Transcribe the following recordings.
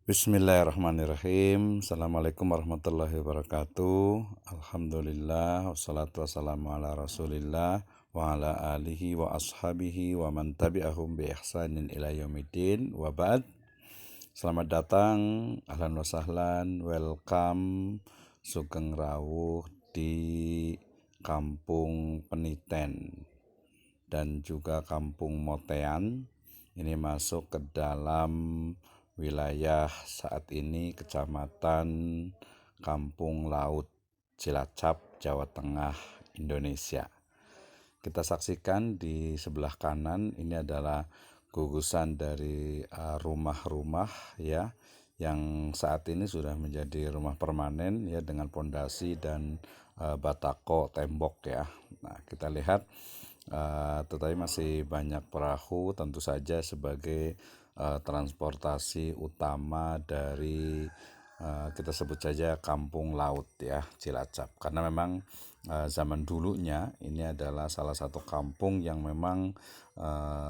Bismillahirrahmanirrahim. Assalamualaikum warahmatullahi wabarakatuh. Alhamdulillah wassalatu wassalamu ala Rasulillah wa ala alihi wa ashabihi wa man tabi'ahum bi ihsanin ila yaumiddin wa ba'd. Selamat datang, ahlan wa sahlan, welcome, sugeng rawuh di Kampung Peniten dan juga Kampung Motean. Ini masuk ke dalam wilayah saat ini Kecamatan Kampung Laut, Cilacap, Jawa Tengah, Indonesia. Kita saksikan di sebelah kanan ini adalah gugusan dari rumah-rumah ya yang saat ini sudah menjadi rumah permanen ya dengan pondasi dan batako tembok ya. Nah, kita lihat tetapi masih banyak perahu tentu saja sebagai transportasi utama dari kita sebut saja kampung laut ya Cilacap, karena memang zaman dulunya ini adalah salah satu kampung yang memang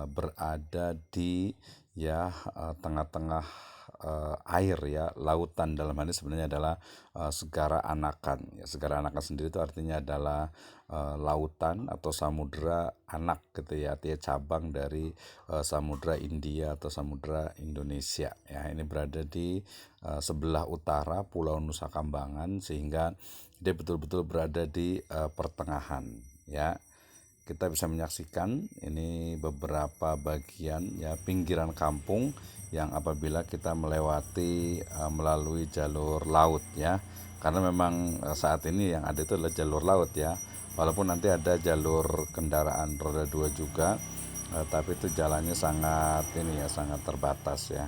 berada di tengah-tengah air ya, lautan. Dalam hal ini sebenarnya adalah Segara Anakan ya. Segara Anakan sendiri itu artinya adalah lautan atau samudra anak gitu ya, artinya cabang dari samudra India atau samudra Indonesia ya. Ini berada di sebelah utara Pulau Nusa Kambangan, sehingga dia betul-betul berada di pertengahan ya. Kita bisa menyaksikan ini beberapa bagian ya pinggiran kampung yang apabila kita melewati melalui jalur laut ya, karena memang saat ini yang ada itu adalah jalur laut ya, walaupun nanti ada jalur kendaraan roda 2 juga, tapi itu jalannya sangat sangat terbatas ya,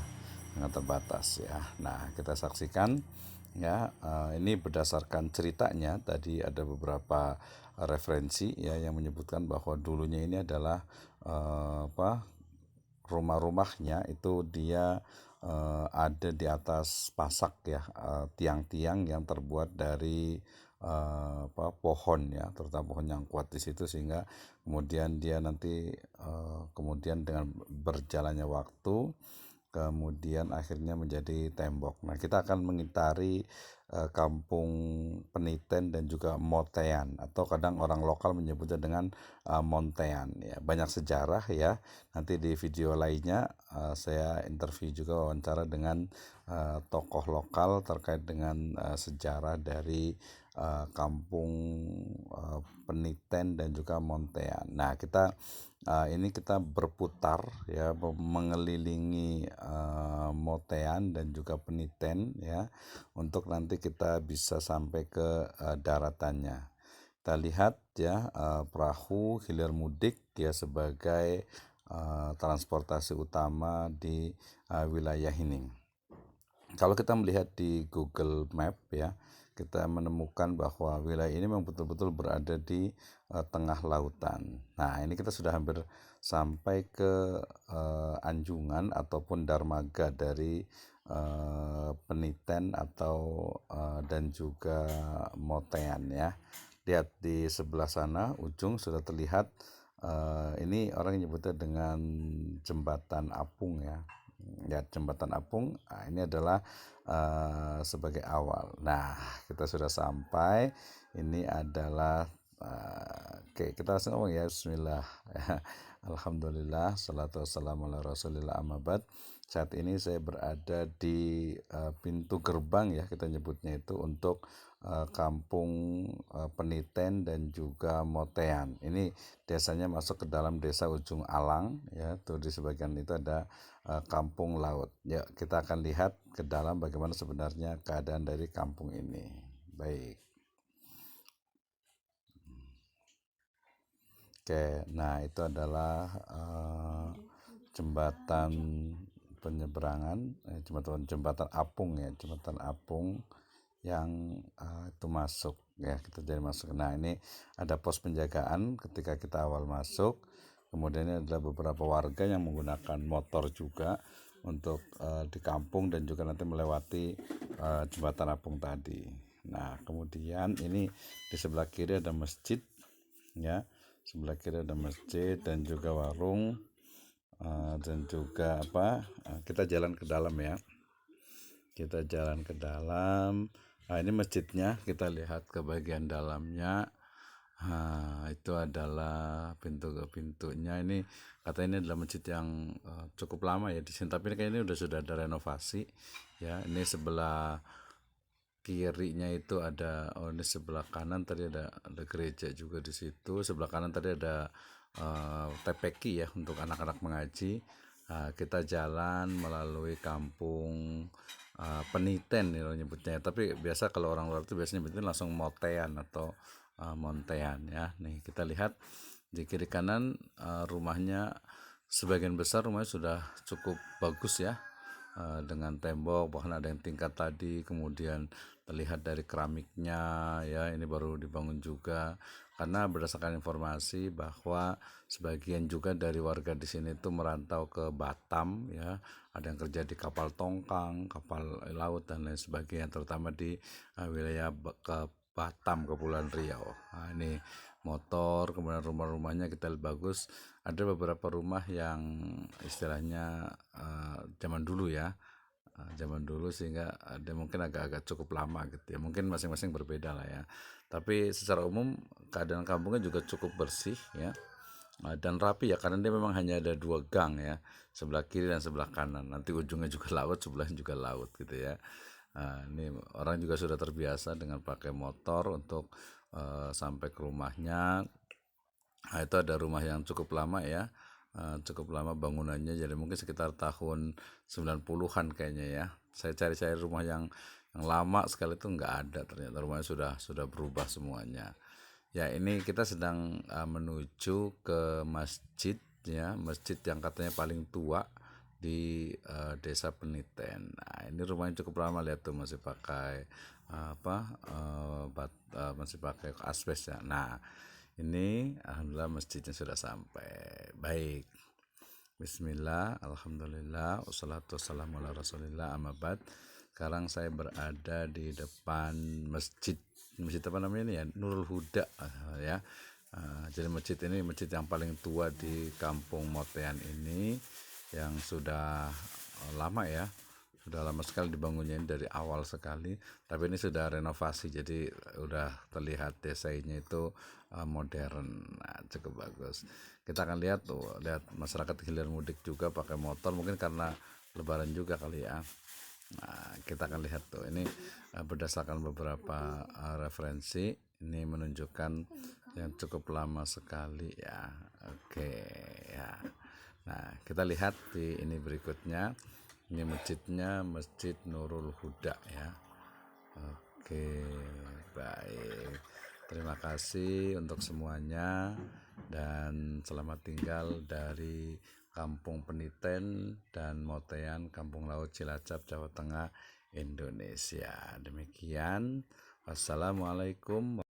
sangat terbatas ya. Nah, kita saksikan ya, ini berdasarkan ceritanya tadi ada beberapa referensi ya yang menyebutkan bahwa dulunya ini adalah rumah-rumahnya itu dia ada di atas pasak ya, tiang-tiang yang terbuat dari pohon ya, terutama pohon yang kuat di situ, sehingga kemudian dia nanti kemudian dengan berjalannya waktu kemudian akhirnya menjadi tembok. Nah, kita akan mengitari Kampung Peniten dan juga Motean, atau kadang orang lokal menyebutnya dengan Montean ya. Banyak sejarah ya. Nanti di video lainnya saya interview juga, wawancara dengan tokoh lokal terkait dengan sejarah dari Kampung Peniten dan juga Montean. Nah, ini kita berputar ya mengelilingi Motean dan juga Peniten ya, untuk nanti kita bisa sampai ke daratannya. Kita lihat ya perahu hilir mudik ya sebagai transportasi utama di wilayah ini. Kalau kita melihat di Google Map ya, kita menemukan bahwa wilayah ini memang betul-betul berada di tengah lautan. Nah, ini kita sudah hampir sampai ke anjungan ataupun dermaga dari Peniten atau dan juga Motean ya. Lihat di sebelah sana ujung sudah terlihat, ini orang nyebutnya dengan jembatan apung ya. Ya, jembatan apung. Nah, ini adalah sebagai awal. Nah, kita sudah sampai. Ini adalah oke, kita langsung ngomong ya. Bismillah. Alhamdulillah, salatu wassalamu ala Rasulillah, amma ba'd. Saat ini saya berada di pintu gerbang ya, kita nyebutnya itu, untuk Kampung Peniten dan juga Motean. Ini desanya masuk ke dalam desa Ujung Alang ya. Tuh di sebagian itu ada kampung laut. Ya, kita akan lihat ke dalam bagaimana sebenarnya keadaan dari kampung ini. Baik. Oke, nah itu adalah jembatan penyeberangan, jembatan apung ya, jembatan apung yang itu masuk ya, kita jadi masuk. Nah, ini ada pos penjagaan ketika kita awal masuk. Kemudian ini adalah beberapa warga yang menggunakan motor juga untuk di kampung dan juga nanti melewati jembatan apung tadi. Nah, kemudian ini di sebelah kiri ada masjid ya, sebelah kiri ada masjid dan juga warung, dan juga kita jalan ke dalam ya. Kita jalan ke dalam. Nah, ini masjidnya, kita lihat ke bagian dalamnya. Nah, itu adalah pintunya. Ini katanya ini adalah masjid yang cukup lama ya di sini. Tapi kayaknya ini sudah ada renovasi. Ya, ini sebelah kirinya itu ada, oh ini sebelah kanan tadi ada gereja juga di situ. Sebelah kanan tadi ada TPQ ya untuk anak-anak mengaji. Kita jalan melalui kampung Peniten ya nyebutnya. Tapi biasa kalau orang luar itu biasanya nyebutnya langsung Motean atau Montean ya. Nih kita lihat di kiri kanan rumahnya, sebagian besar rumahnya sudah cukup bagus ya, dengan tembok, bahkan ada yang tingkat tadi, kemudian terlihat dari keramiknya ya, ini baru dibangun juga. Karena berdasarkan informasi bahwa sebagian juga dari warga di sini itu merantau ke Batam ya, ada yang kerja di kapal tongkang, kapal laut dan lain sebagainya, terutama di wilayah ke Batam, Kepulauan Riau. Nah, ini motor, kemudian rumah-rumahnya kita lihat bagus. Ada beberapa rumah yang istilahnya zaman dulu ya, zaman dulu, sehingga ada mungkin agak-agak cukup lama gitu ya, mungkin masing-masing berbeda lah ya, tapi secara umum keadaan kampungnya juga cukup bersih ya, dan rapi ya, karena dia memang hanya ada 2 gang ya, sebelah kiri dan sebelah kanan, nanti ujungnya juga laut, sebelahnya juga laut gitu ya. Ini orang juga sudah terbiasa dengan pakai motor untuk sampai ke rumahnya. Itu ada rumah yang cukup lama ya, cukup lama bangunannya, jadi mungkin sekitar tahun 90-an kayaknya ya. Saya cari-cari rumah yang lama sekali itu nggak ada, ternyata rumahnya sudah berubah semuanya. Ya, ini kita sedang menuju ke masjid ya, masjid yang katanya paling tua di Desa Peniten. Nah, ini rumahnya cukup lama, lihat tuh masih pakai masih pakai asbes ya. Nah, ini alhamdulillah masjidnya sudah sampai. Baik. Bismillah, alhamdulillah, wassalatu wassalamu ala rasulillah, amma ba'd. Sekarang saya berada di depan masjid apa namanya ini ya, Nurul Huda ya. Jadi masjid ini masjid yang paling tua di kampung Motean ini, yang sudah lama ya, sudah lama sekali dibangunnya, dari awal sekali, tapi ini sudah renovasi, jadi udah terlihat desainnya itu modern. Nah, cukup bagus. Kita akan lihat tuh, lihat masyarakat hilir mudik juga pakai motor, mungkin karena lebaran juga kali ya. Nah, kita akan lihat tuh, ini berdasarkan beberapa referensi, ini menunjukkan yang cukup lama sekali ya. Oke ya. Nah, kita lihat di ini berikutnya. Ini masjidnya, Masjid Nurul Huda ya. Oke, baik. Terima kasih untuk semuanya, dan selamat tinggal dari Kampung Peniten dan Motean, Kampung Laut Cilacap, Jawa Tengah, Indonesia. Demikian. Wassalamualaikum.